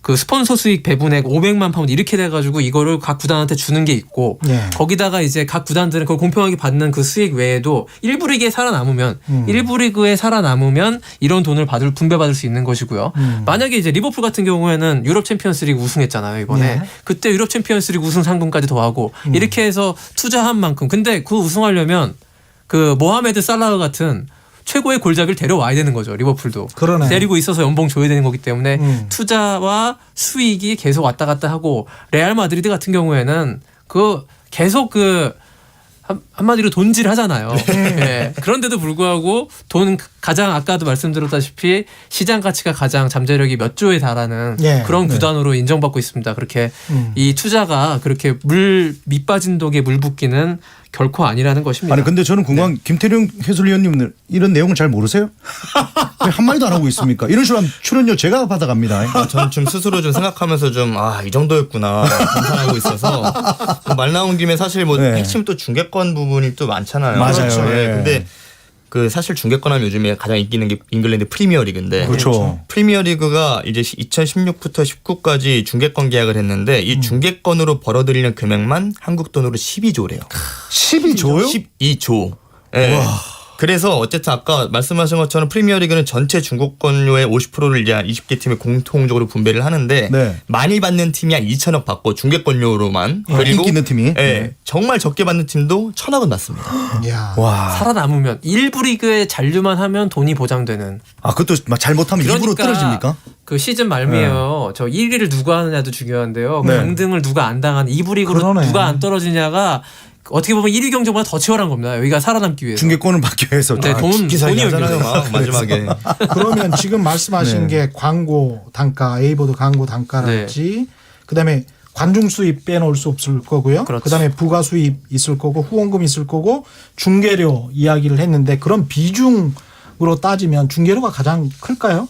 그 스폰서 수익 배분액 500만 파운드 이렇게 돼가지고 이거를 각 구단한테 주는 게 있고 거기다가 이제 각 구단들은 그걸 공평하게 받는 그 수익 외에도 1부 리그에 살아남으면 1부 리그에 살아남으면 이런 돈을 분배받을 수 있는 것이고요. 만약에 이제 리버풀 같은 경우에는 유럽 챔피언스 리그 우승했잖아요 이번에. 그때 유럽 챔피언스 리그 우승 상금까지 더하고 이렇게 해서 투자한 만큼 근데 그 우승하려면 그 모하메드 살라흐 같은 최고의 골잡이를 데려와야 되는 거죠. 리버풀도. 그러네. 데리고 있어서 연봉 줘야 되는 거기 때문에 투자와 수익이 계속 왔다 갔다 하고 레알 마드리드 같은 경우에는 계속 한마디로 돈질 하잖아요. 그런데도 불구하고 돈 가장 아까도 말씀드렸다시피 시장 가치가 가장 잠재력이 몇 조에 달하는 그런 구단으로 인정받고 있습니다. 그렇게 이 투자가 그렇게 밑 빠진 독에 물 붓기는 결코 아니라는 것입니다. 아니 근데 저는 궁금한 김태룡 해설위원님은 이런 내용을 잘 모르세요? 왜 한마디도 안 하고 있습니까? 이런 식으로 하면 출연료 제가 받아갑니다. 저는 좀 스스로 좀 생각하면서 이 정도였구나 감탄하고 있어서 말 나온 김에 사실 핵심 또 중계권 부분이 또 많잖아요. 맞아요. 그렇죠. 근데 사실 중계권 하면 요즘에 가장 인기 있는 게 잉글랜드 프리미어리그인데 프리미어리그가 이제 2016부터 19까지 중계권 계약을 했는데 이 중계권으로 벌어들이는 금액만 한국 돈으로 12조래요. 12조요? 12조. 그래서 어쨌든 아까 말씀하신 것처럼 프리미어리그는 전체 중계권료의 50%를 이제 20개 팀에 공통적으로 분배를 하는데 네. 많이 받는 팀이 한 2천억 받고 중계권료로만 그리고 인기 있는 팀이 네, 정말 적게 받는 팀도 1,000억은 받습니다. 와. 살아남으면 1부 리그에 잔류만 하면 돈이 보장되는. 아 그것도 막 잘못하면 일부러 떨어집니까? 그 시즌 말미에요. 저 1위를 누가 하느냐도 중요한데요. 강등을 누가 안 당하는 2부 리그로 그러네. 누가 안 떨어지냐가 어떻게 보면 1위 경쟁보다 더 치열한 겁니다. 여기가 살아남기 위해서. 중계권을 받기 위해서 네, 돈이 연결돼요. 마지막에. 그러면 지금 말씀하신 게 광고 단가, A보드 광고 단가랄지 그다음에 관중 수입 빼놓을 수 없을 거고요. 그렇죠. 그다음에 부가 수입 있을 거고 후원금 있을 거고 중계료 이야기를 했는데 그런 비중으로 따지면 중계료가 가장 클까요?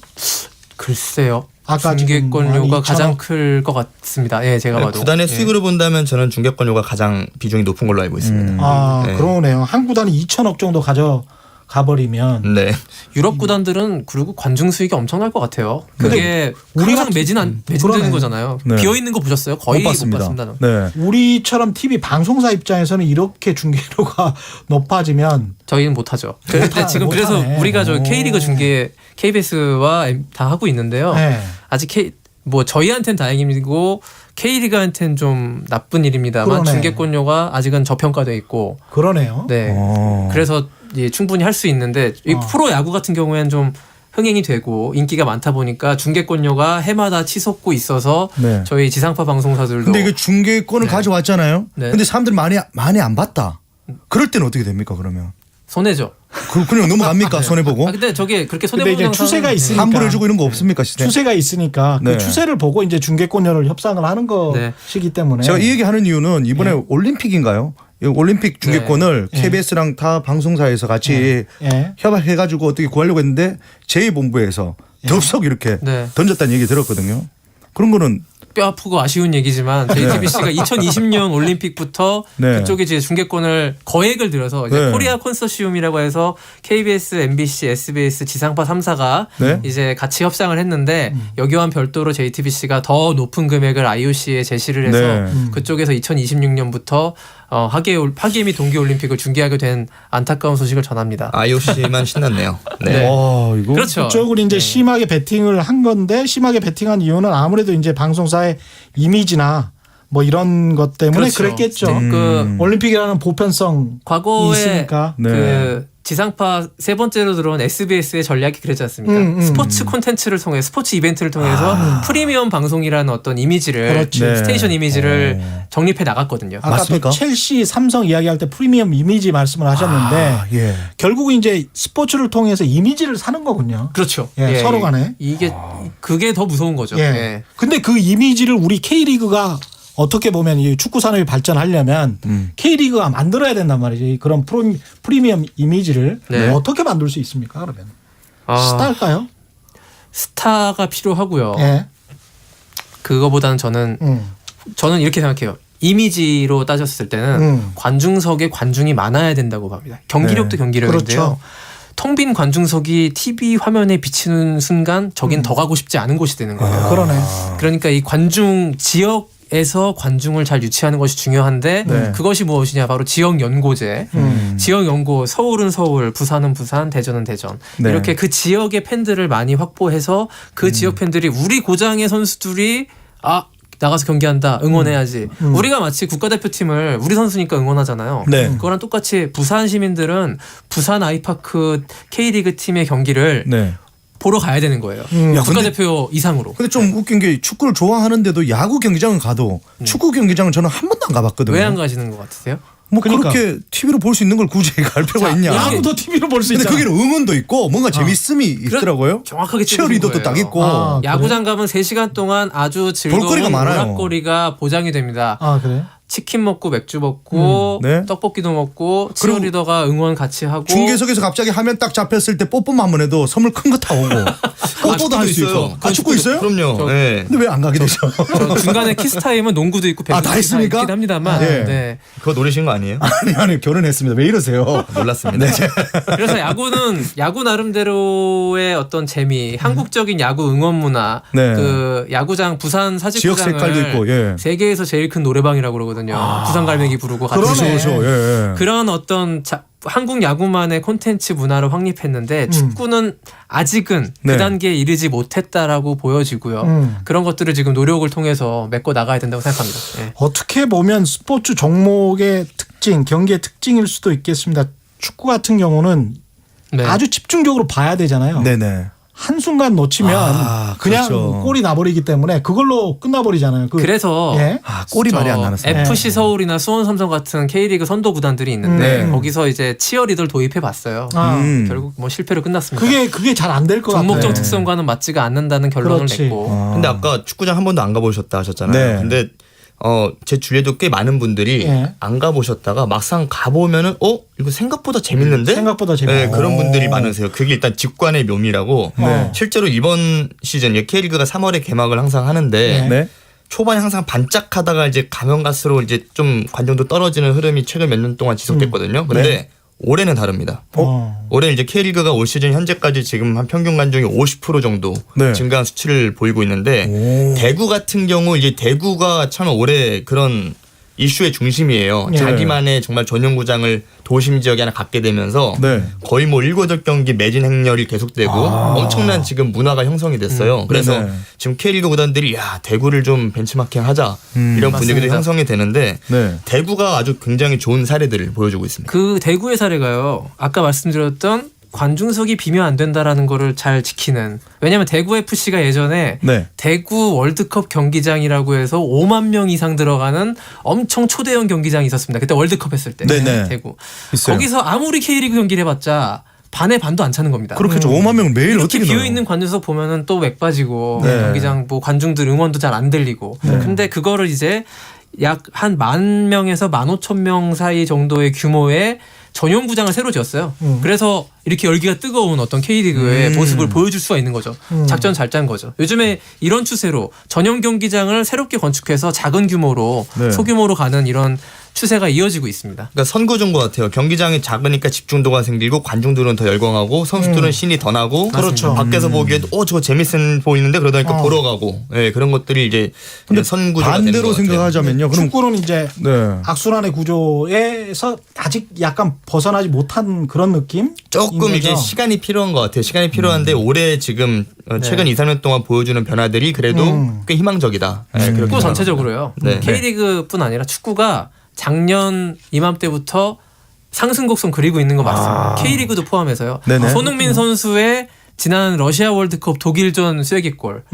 글쎄요. 아까 중계권료가 지금 가장 클 것 같습니다. 예, 제가 봐도. 구단의 수익으로 본다면 저는 중계권료가 가장 비중이 높은 걸로 알고 있습니다. 아, 네. 그러네요. 한 구단이 2천억 정도 가져가 버리면 네. 유럽 구단들은 그리고 관중 수익이 엄청날 것 같아요. 그게 우리가 항상 매진되는 그러네. 거잖아요. 네. 비어 있는 거 보셨어요? 거의 못 못 봤습니다. 봤습니다. 네. 우리처럼 TV 방송사 입장에서는 이렇게 중계료가 높아지면 저희는 못하죠. 근데 지금 그래서 못하네. 우리가 저 K리그 중계 KBS와 다 하고 있는데요. 네. 아직 뭐 저희한테는 다행이고 K리그한테는 좀 나쁜 일입니다만 그러네. 중계권료가 아직은 저평가돼 있고. 그러네요. 네. 그래서 예, 충분히 할 수 있는데 이 프로 야구 같은 경우에는 좀 흥행이 되고 인기가 많다 보니까 중계권료가 해마다 치솟고 있어서 네. 저희 지상파 방송사들도 근데 이게 중계권을 가져왔잖아요. 네. 근데 사람들이 많이 안 봤다. 그럴 때는 어떻게 됩니까 그러면? 손해죠. 그냥 넘어갑니까 손해 보고? 근데 저게 그렇게 손해 근데 보는 이제 추세가 있으니까 환불해주고 이런 거 없습니까 시대? 추세가 있으니까 그 네. 추세를 보고 이제 중계권료를 협상을 하는 것이기 때문에 제가 이 얘기하는 이유는 이번에 올림픽인가요? 이 올림픽 중계권을 KBS랑 다 방송사에서 같이 협약해가지고 어떻게 구하려고 했는데 제2본부에서 덥석 이렇게 던졌다는 얘기 들었거든요. 그런 거는 뼈 아프고 아쉬운 얘기지만 JTBC가 2020년 올림픽부터 그쪽에 이제 중계권을 거액을 들여서 이제 코리아 콘소시움이라고 해서 KBS, MBC, SBS 지상파 3사가 이제 같이 협상을 했는데 여기와 별도로 JTBC가 더 높은 금액을 IOC에 제시를 해서 그쪽에서 2026년부터 하계 및 동계 올림픽을 중계하게 된 안타까운 소식을 전합니다. IOC만 신났네요. 네. 이거 그렇죠. 그쪽으로 이제 심하게 베팅을 한 건데 심하게 베팅한 이유는 아무래도 이제 방송사의 이미지나 뭐 이런 것 때문에 그렇죠. 그랬겠죠. 그 올림픽이라는 보편성 과거에 있으니까. 그 지상파 세 번째로 들어온 SBS의 전략이 그랬지 않습니까? 스포츠 콘텐츠를 통해 스포츠 이벤트를 통해서 프리미엄 방송이라는 어떤 이미지를 스테이션 이미지를 정립해 나갔거든요. 아까 맞습니까? 또 첼시, 삼성 이야기할 때 프리미엄 이미지 말씀을 하셨는데 결국은 이제 스포츠를 통해서 이미지를 사는 거군요. 그렇죠. 서로 간에. 이게 그게 더 무서운 거죠. 근데 그 이미지를 우리 K리그가 어떻게 보면 이 축구 산업이 발전하려면 K리그가 만들어야 된단 말이죠. 그런 프리미엄 이미지를 어떻게 만들 수 있습니까? 그러면 스타일까요? 스타가 필요하고요. 예. 그거보다는 저는 이렇게 생각해요. 이미지로 따졌을 때는 관중석에 관중이 많아야 된다고 봅니다. 경기력도 경기력인데요. 그렇죠. 텅 빈 관중석이 TV 화면에 비치는 순간 저긴 더 가고 싶지 않은 곳이 되는 거예요. 그러네. 그러니까 이 관중 지역에서 관중을 잘 유치하는 것이 중요한데 그것이 무엇이냐 바로 지역 연고제. 지역 연고 서울은 서울, 부산은 부산, 대전은 대전. 이렇게 그 지역의 팬들을 많이 확보해서 그 지역 팬들이 우리 고장의 선수들이 나가서 경기한다. 응원해야지. 우리가 마치 국가대표팀을 우리 선수니까 응원하잖아요. 그거랑 똑같이 부산 시민들은 부산 아이파크 K리그 팀의 경기를 보러 가야 되는 거예요. 국가대표 이상으로. 근데 좀 웃긴 게 축구를 좋아하는데도 야구 경기장은 가도 축구 경기장은 저는 한 번도 안 가봤거든요. 왜 안 가시는 것 같으세요? 뭐 그러니까. 그렇게 TV로 볼 수 있는 걸 굳이 갈 필요가 있냐? 야구도 TV로 볼 수 근데 있잖아. 거기는 응원도 있고 뭔가 재밌음이 있더라고요. 정확하게 치어리더도 딱 있고. 야구장 가면 3시간 동안 아주 즐거운 볼거리가 많아요. 오락거리가 보장이 됩니다. 그래? 치킨 먹고 맥주 먹고 떡볶이도 먹고 치어리더가 응원 같이 하고 중계석에서 갑자기 화면 딱 잡혔을 때 뽀뽀만 한번 해도 선물 큰 거 타오고 뽀뽀도 할 수 있어. 축구 있어요? 그럼요. 근데 왜 안 가게 되죠? 저 중간에 키스타임은 농구도 있고 배구도 다 있습니까? 있긴 합니다만 그거 노리신 거 아니에요? 아니 결혼했습니다. 왜 이러세요? 몰랐습니다. 그래서 야구는 야구 나름대로의 어떤 재미, 한국적인 야구 응원 문화, 그 야구장 부산 지역 색깔도 사직구장을 있고, 세계에서 제일 큰 노래방이라고 그러거든요. 있거든요. 부산 갈매기 부르고 같이. 그렇죠. 예. 그런 어떤 한국 야구만의 콘텐츠 문화를 확립했는데 축구는 아직은 그 단계에 이르지 못했다라고 보여지고요. 그런 것들을 지금 노력을 통해서 메꿔 나가야 된다고 생각합니다. 예. 어떻게 보면 스포츠 종목의 특징, 경기의 특징일 수도 있겠습니다. 축구 같은 경우는 아주 집중적으로 봐야 되잖아요. 네네. 한순간 놓치면 그냥 그렇죠. 골이 나버리기 때문에 그걸로 끝나버리잖아요. 그래서 골이 말이 안 나눴어요. FC 서울이나 수원 삼성 같은 K리그 선도 구단들이 있는데 거기서 이제 치어리더를 도입해 봤어요. 결국 뭐 실패로 끝났습니다. 그게 잘 안 될 것 같아요. 종목적 특성과는 맞지가 않는다는 결론을 냈고. 근데 아까 축구장 한 번도 안 가보셨다 하셨잖아요. 근데 제 주위에도 꽤 많은 분들이 안 가보셨다가 막상 가보면은 이거 생각보다 재밌는데? 생각보다 재밌네. 네, 그런 분들이 많으세요. 그게 일단 직관의 묘미라고 실제로 이번 시즌 K리그가 3월에 개막을 항상 하는데 초반에 항상 반짝하다가 이제 가면 갈수록 이제 좀 관중도 떨어지는 흐름이 최근 몇 년 동안 지속됐거든요. 근데 올해는 다릅니다. 올해 이제 K리그가 올 시즌 현재까지 지금 한 평균 관중이 50% 정도 증가한 수치를 보이고 있는데 대구 같은 경우 이제 대구가 참 올해 그런 이슈의 중심이에요. 자기만의 정말 전용구장을 도심 지역에 하나 갖게 되면서 거의 뭐 7, 8경기 매진 행렬이 계속되고 엄청난 지금 문화가 형성이 됐어요. 그래서 지금 K리그 구단들이 대구를 좀 벤치마킹 하자 이런 분위기도 맞습니다. 형성이 되는데 대구가 아주 굉장히 좋은 사례들을 보여주고 있습니다. 그 대구의 사례가요. 아까 말씀드렸던 관중석이 비면 안 된다라는 거를 잘 지키는. 왜냐하면 대구 FC가 예전에 대구 월드컵 경기장이라고 해서 5만 명 이상 들어가는 엄청 초대형 경기장이 있었습니다. 그때 월드컵 했을 때 대구. 있어요. 거기서 아무리 K리그 경기를 해봤자 반의 반도 안 차는 겁니다. 그렇겠죠. 5만 명 매일 이렇게 어떻게 비어 있는 관중석 보면은 또 맥 빠지고 경기장 뭐 관중들 응원도 잘 안 들리고. 근데 그거를 이제 약 한 10,000명에서 15,000명 사이 정도의 규모의 전용 구장을 새로 지었어요. 그래서 이렇게 열기가 뜨거운 어떤 K리그의 모습을 보여줄 수가 있는 거죠. 작전 잘 짠 거죠. 요즘에 이런 추세로 전용 경기장을 새롭게 건축해서 작은 규모로 소규모로 가는 이런 추세가 이어지고 있습니다. 그러니까 선구조인 것 같아요. 경기장이 작으니까 집중도가 생기고 관중들은 더 열광하고 선수들은 신이 더 나고 그렇죠. 밖에서 보기에도 저거 재밌은 보이는데 그러다 보니까 보러 가고 그런 것들이 이제 선구조가 되는 반대로 것 같아요. 생각하자면요. 그럼 축구는 이제 악순환의 구조에서 아직 약간 벗어나지 못한 그런 느낌? 조금 이제 시간이 필요한 것 같아요. 시간이 필요한데 올해 지금 최근 2, 3년 동안 보여주는 변화들이 그래도 꽤 희망적이다. 축구 전체적으로요. K리그뿐 아니라 축구가 작년 이맘때부터 상승 곡선 그리고 있는 거 맞습니다. K리그도 포함해서요. 손흥민 선수의 지난 러시아 월드컵 독일전 쇠기골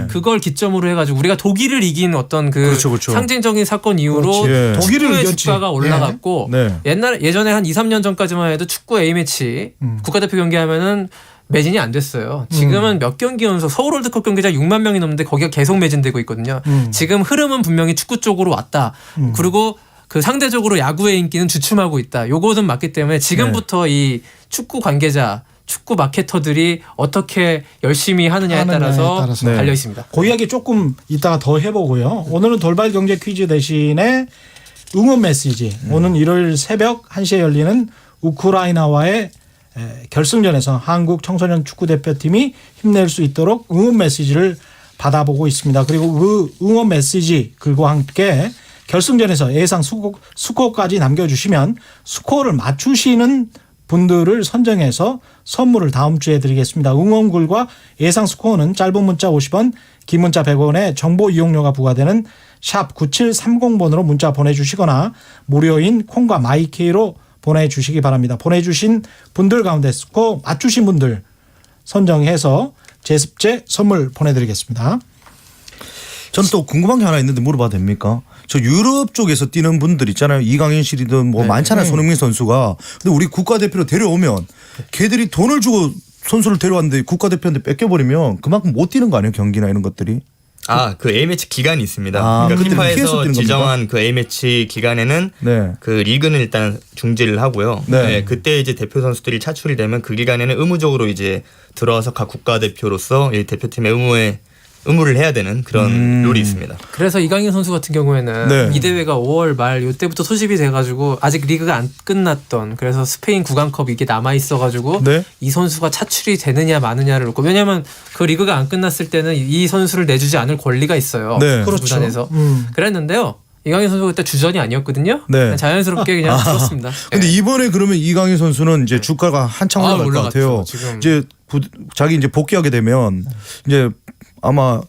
그걸 기점으로 해가지고 우리가 독일을 이긴 어떤 그렇죠. 상징적인 사건 이후로 축구의 주가가 올라갔고 예전에 한 2, 3년 전까지만 해도 축구 A매치 국가대표 경기하면은 매진이 안 됐어요. 지금은 몇 경기 연속 서울 월드컵 경기장 6만 명이 넘는데 거기가 계속 매진되고 있거든요. 지금 흐름은 분명히 축구 쪽으로 왔다. 그리고 그 상대적으로 야구의 인기는 주춤하고 있다. 요것은 맞기 때문에 지금부터 이 축구 관계자, 축구 마케터들이 어떻게 열심히 하느냐에 따라서 달려 있습니다. 그 이야기 조금 이따가 더 해보고요. 오늘은 돌발 경제 퀴즈 대신에 응원 메시지. 오는 일요일 새벽 1시에 열리는 우크라이나와의 결승전에서 한국 청소년 축구 대표팀이 힘낼 수 있도록 응원 메시지를 받아보고 있습니다. 그리고 그 응원 메시지 글과 함께 결승전에서 예상 스코어까지 남겨주시면 스코어를 맞추시는 분들을 선정해서 선물을 다음 주에 드리겠습니다. 응원글과 예상 스코어는 짧은 문자 50원, 긴 문자 100원에 정보 이용료가 부과되는 샵 9730번으로 문자 보내주시거나 무료인 콩과 마이케이로 보내주시기 바랍니다. 보내주신 분들 가운데 스코어 맞추신 분들 선정해서 제습제 선물 보내드리겠습니다. 저는 또 궁금한 게 하나 있는데 물어봐도 됩니까? 저 유럽 쪽에서 뛰는 분들 있잖아요. 이강인 씨든 뭐 많잖아요. 손흥민 선수가. 근데 우리 국가대표로 데려오면 걔들이 돈을 주고 선수를 데려왔는데 국가대표한테 뺏겨버리면 그만큼 못 뛰는 거 아니에요? 경기나 이런 것들이. 그 A매치 기간이 있습니다. 그러니까 피파에서 지정한 그 A매치 기간에는 그 리그는 일단 중지를 하고요. 그때 이제 대표 선수들이 차출이 되면 그 기간에는 의무적으로 이제 들어와서 각 국가대표로서 이 대표팀의 의무를 해야 되는 그런 룰이 있습니다. 그래서 이강인 선수 같은 경우에는 이 대회가 5월 말 이때부터 소집이 돼가지고 아직 리그가 안 끝났던 그래서 스페인 구강컵 이게 남아 있어가지고 이 선수가 차출이 되느냐 마느냐를 놓고 왜냐하면 그 리그가 안 끝났을 때는 이 선수를 내주지 않을 권리가 있어요. 그렇죠. 구단에서 그랬는데요. 이강인 선수가 그때 주전이 아니었거든요. 네. 자연스럽게 그냥 들었습니다. 근데 이번에 그러면 이강인 선수는 이제 주가가 한창 올라갈 것 같아요. 지금. 이제 자기 이제 복귀하게 되면 이제 아마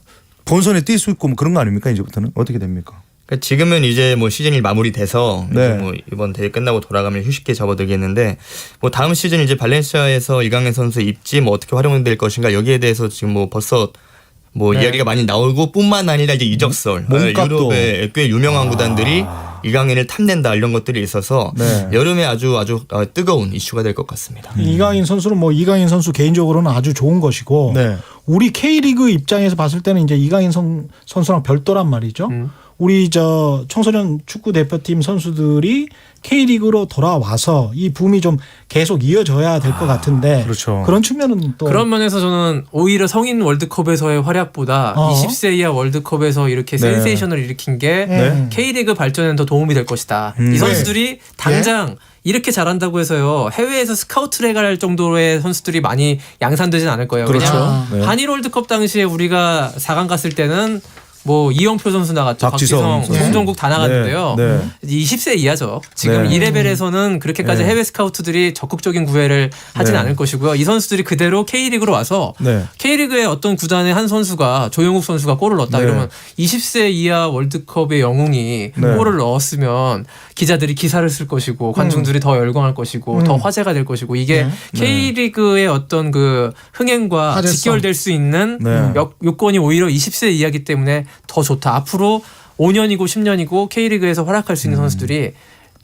본선에 뛸 수 있고 뭐 그런 거 아닙니까? 이제부터는 어떻게 됩니까? 그러니까 지금은 이제 뭐 시즌이 마무리돼서 네. 이제 뭐 이번 대회 끝나고 돌아가면 휴식기에 접어들겠는데 뭐 다음 시즌 이제 발렌시아에서 이강인 선수 입지 뭐 어떻게 활용될 것인가 여기에 대해서 지금 뭐 벌써 뭐 이야기가 많이 나오고 뿐만 아니라 이제 이적설 몸값도 유럽의 꽤 유명한 구단들이 이강인을 탐낸다 이런 것들이 있어서 여름에 아주 뜨거운 이슈가 될 것 같습니다. 이강인 선수는 뭐 이강인 선수 개인적으로는 아주 좋은 것이고 우리 K리그 입장에서 봤을 때는 이제 이강인 선수랑 별도란 말이죠. 우리 저 청소년 축구 대표팀 선수들이 K리그로 돌아와서 이 붐이 좀 계속 이어져야 될 것 같은데 그렇죠. 그런 측면은 또 그런 면에서 저는 오히려 성인 월드컵에서의 활약보다 20세 이하 월드컵에서 이렇게 센세이션을 일으킨 게 K리그 발전에는 더 도움이 될 것이다. 이 선수들이 당장 이렇게 잘한다고 해서요. 해외에서 스카우트를 해갈 정도의 선수들이 많이 양산되진 않을 거예요. 그렇죠. 그냥 한일 월드컵 당시에 우리가 4강 갔을 때는 뭐 이영표 선수 나갔죠. 박지성, 송정국 다 나갔는데요. 20세 이하죠. 지금 이 레벨에서는 그렇게까지 해외 스카우트들이 적극적인 구애를 하진 않을 것이고요. 이 선수들이 그대로 K리그로 와서 K리그의 어떤 구단의 한 선수가 조용욱 선수가 골을 넣었다 이러면 20세 이하 월드컵의 영웅이 골을 넣었으면 기자들이 기사를 쓸 것이고 관중들이 더 열광할 것이고 더 화제가 될 것이고 이게 K리그의 어떤 그 흥행과 화제성. 직결될 수 있는 요건이 오히려 20세 이하기 때문에 더 좋다. 앞으로 5년이고 10년이고 K리그에서 활약할 수 있는 선수들이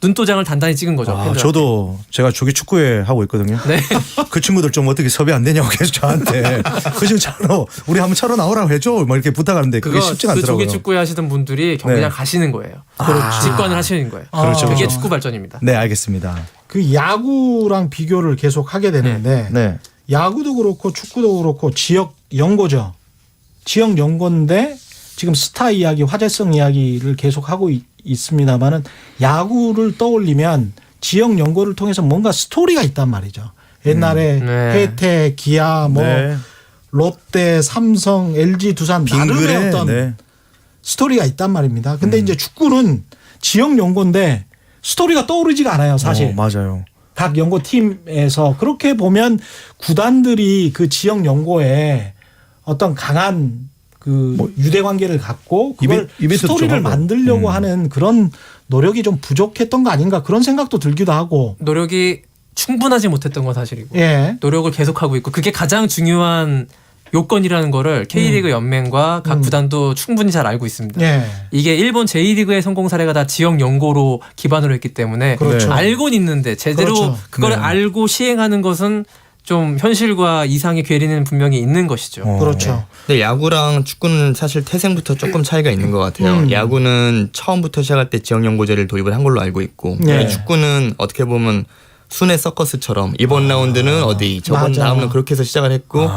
눈도장을 단단히 찍은 거죠. 저도 제가 조기 축구회 하고 있거든요. 그 친구들 좀 어떻게 섭외 안 되냐고 계속 저한테 그 지금 차로 우리 한번 차로 나오라고 해줘 뭐 이렇게 부탁하는데 그게 쉽지가 않더라고요. 그 조기 축구회 하시던 분들이 경기장 가시는 거예요. 직관을 하시는 거예요. 그렇죠. 그게 축구 발전입니다. 네, 알겠습니다. 그 야구랑 비교를 계속 하게 되는데 야구도 그렇고 축구도 그렇고 지역 연고죠. 지역 연고인데 지금 스타 이야기, 화제성 이야기를 계속 하고 있습니다만은 야구를 떠올리면 지역 연고를 통해서 뭔가 스토리가 있단 말이죠. 옛날에 해태, 기아, 뭐 롯데, 삼성, LG, 두산 나름의 어떤 스토리가 있단 말입니다. 근데 이제 축구는 지역 연고인데 스토리가 떠오르지가 않아요, 사실. 맞아요. 각 연고팀에서 그렇게 보면 구단들이 그 지역 연고에 어떤 강한 그 유대 관계를 갖고 그걸 스토리를 만들려고 하는 그런 노력이 좀 부족했던 거 아닌가 그런 생각도 들기도 하고 노력이 충분하지 못했던 건 사실이고 노력을 계속하고 있고 그게 가장 중요한 요건이라는 거를 K리그 연맹과 각 구단도 충분히 잘 알고 있습니다. 이게 일본 제2리그의 성공 사례가 다 지역 연고로 기반으로 했기 때문에 알고는 있는데 제대로 그걸 알고 시행하는 것은 좀 현실과 이상의 괴리는 분명히 있는 것이죠. 그렇죠. 근데 야구랑 축구는 사실 태생부터 조금 차이가 있는 것 같아요. 야구는 처음부터 시작할 때 지역연고제를 도입을 한 걸로 알고 있고 축구는 어떻게 보면 순회 서커스처럼 이번 라운드는 어디 저번 다음은 그렇게 해서 시작을 했고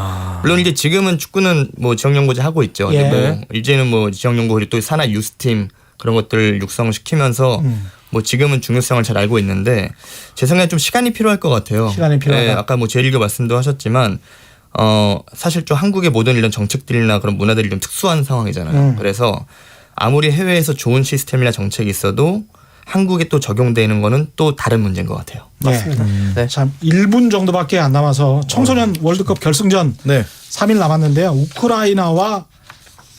물론 이제 지금은 축구는 뭐 지역연고제 하고 있죠. 근데 뭐 이제는 뭐 지역연고 또 산하 유스팀 그런 것들 육성시키면서 뭐 지금은 중요성을 잘 알고 있는데 제 생각에 좀 시간이 필요할 것 같아요. 시간이 필요하다. 아까 뭐 제1교 말씀도 하셨지만 사실 좀 한국의 모든 이런 정책들이나 그런 문화들이 좀 특수한 상황이잖아요. 그래서 아무리 해외에서 좋은 시스템이나 정책이 있어도 한국에 또 적용되는 거는 또 다른 문제인 것 같아요. 맞습니다. 참 1분 정도밖에 안 남아서 청소년 월드컵 결승전 3일 남았는데요. 우크라이나와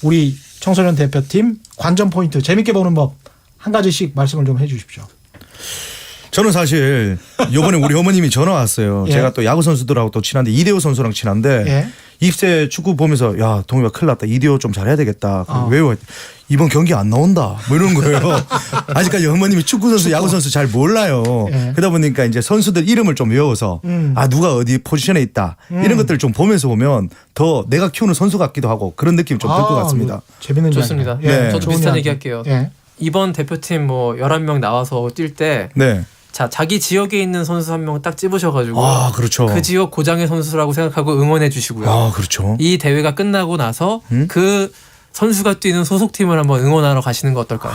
우리 청소년 대표팀 관전 포인트 재밌게 보는 법 한 가지씩 말씀을 좀 해 주십시오. 저는 사실 이번에 우리 어머님이 전화 왔어요. 제가 또 야구 선수들하고 또 친한데 이대호 선수랑 친한데 입세 축구 보면서 야 동엽아 큰일 났다. 이대호 좀 잘해야 되겠다. 왜요? 이번 경기 안 나온다. 뭐 이런 거예요. 아직까지 어머님이 축구 선수, 야구 선수 잘 몰라요. 그러다 보니까 이제 선수들 이름을 좀 외워서 누가 어디 포지션에 있다. 이런 것들을 좀 보면서 보면 더 내가 키우는 선수 같기도 하고 그런 느낌이 좀 들 것 같습니다. 재밌는 좋습니다. 저도 비슷한 얘기 할게요. 이번 대표팀 뭐 11명 나와서 뛸 때 자기 지역에 있는 선수 한 명 딱 집으셔가지고 그렇죠. 그 지역 고장의 선수라고 생각하고 응원해 주시고요. 그렇죠. 이 대회가 끝나고 나서 그 선수가 뛰는 소속팀을 한번 응원하러 가시는 거 어떨까요?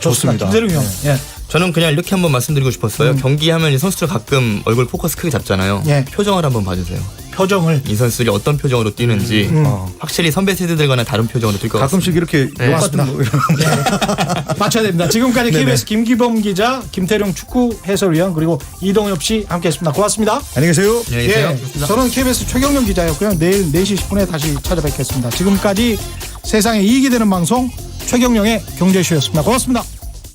좋습니다. 김세룡 형. 예. 저는 그냥 이렇게 한번 말씀드리고 싶었어요. 경기하면 이 선수들 가끔 얼굴 포커스 크게 잡잖아요. 예. 표정을 한번 봐주세요. 표정을. 이 선수들이 어떤 표정으로 뛰는지 확실히 선배 세대들과는 다른 표정으로 뛸 것 같습니다. 가끔씩 이렇게 욕 같은 거 맞춰야 됩니다. 지금까지 KBS 김기범 기자, 김태룡 축구 해설위원 그리고 이동엽 씨 함께했습니다. 고맙습니다. 안녕히 계세요. 안녕히 계세요. 저는 KBS 최경영 기자였고요. 내일 4시 10분에 다시 찾아뵙겠습니다. 지금까지 세상에 이익이 되는 방송 최경영의 경제쇼였습니다. 고맙습니다.